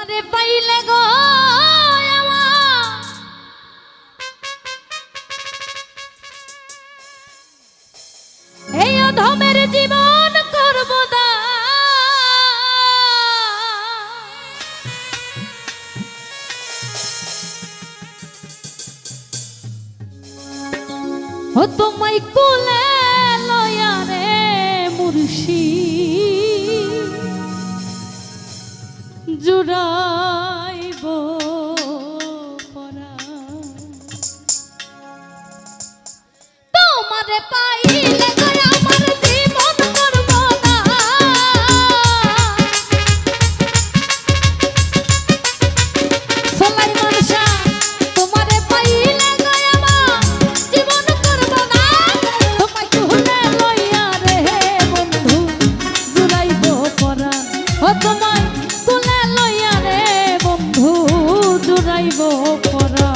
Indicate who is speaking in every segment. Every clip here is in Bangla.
Speaker 1: তোমারে পাইলে গো এই অধমের জীবন করব না ও তোমায় কোলে লয়া রে মুর্শিদ জুড়াইব পরা তোমারে পাইলে গো আমার জীবন করব না সুলাইমান শাহ তোমারে পাইলে গো আমার জীবন করব না তোমায় কোলে লইয়া রে বন্ধু জুড়াইব পরা ও তোমায় কোলে লইয়া রে বন্ধু জুড়াইব পরা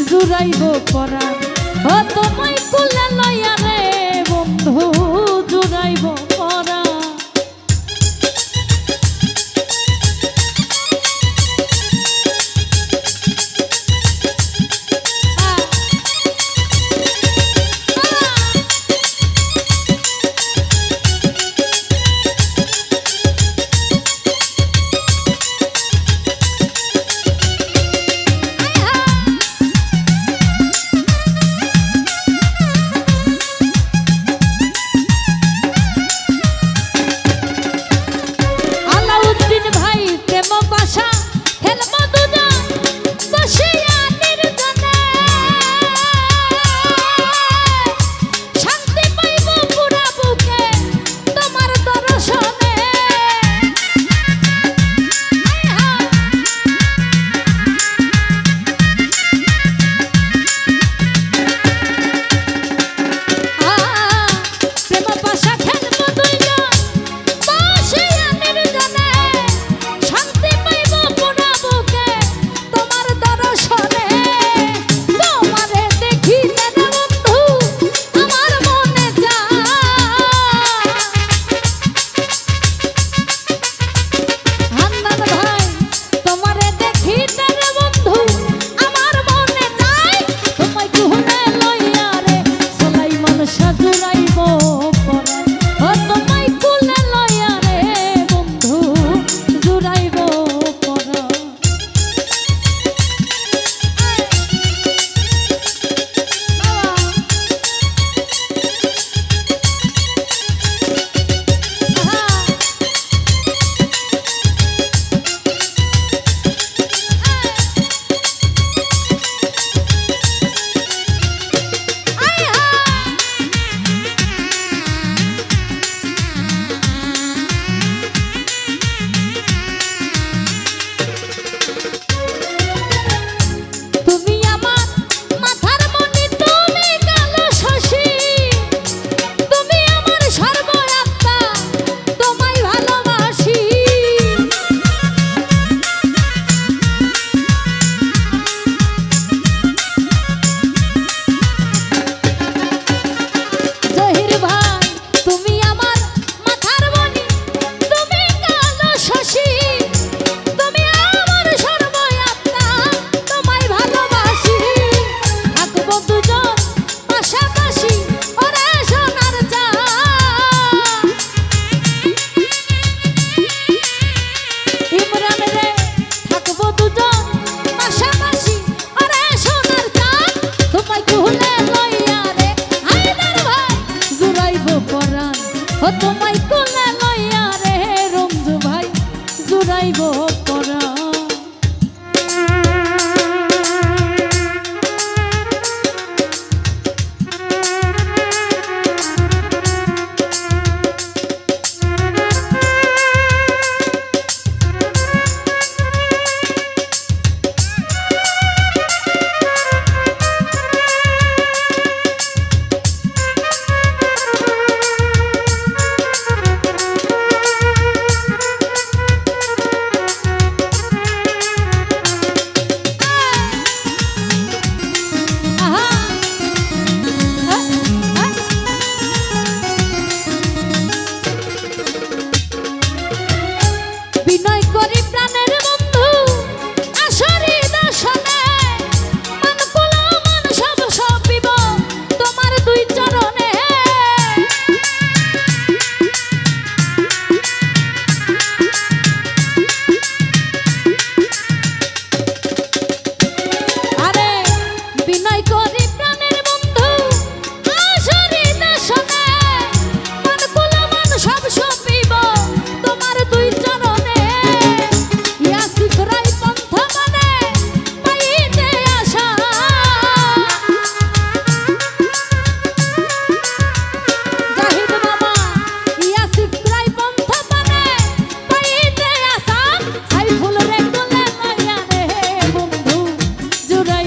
Speaker 1: জুড়াইব পরাণ ও তোমায় কোলে লইয়া রে বন্ধু জুড়াইব পরাণ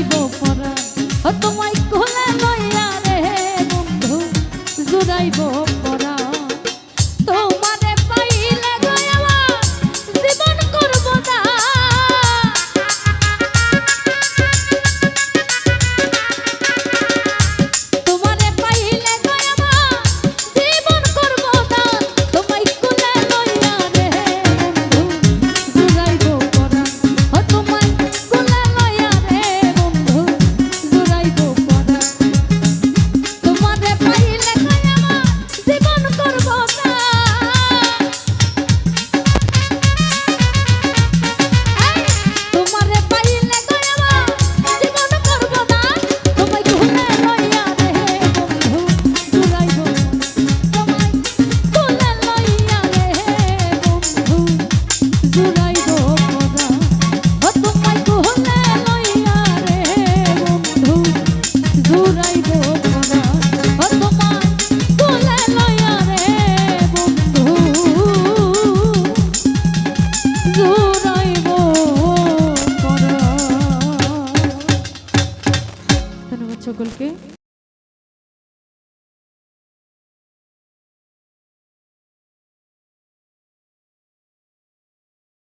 Speaker 1: জুড়াইব পরাণ ও তোমায় কোলে লইয়া রে বন্ধু জুড়াইব পরাণ তোমারে পাইলে গো আমার জীবন করব না তোমারে পাইলে গো আমার জীবন করব না তোমায় কোলে লইয়া রে বন্ধু জুড়াইব পরাণ ও তোমায় কোলে লইয়া রে বন্ধু জুড়াইব পরাণ তোমারে পাইলে গো আমার জীবন করব না তোমারে পাইলে গো আমার জীবন করব না তোমায় কোলে লইয়া রে বন্ধু জুড়াইব তোমায় কোলে লইয়া রে বন্ধু জুড়াইব পরাণ ও তোমায় কোলে লইয়া রে বন্ধু জুড়াইব পরাণ ও তোমায় কোলে লইয়া রে বন্ধু জুড়াইব পরাণ। ধন্যবাদ সকলকে।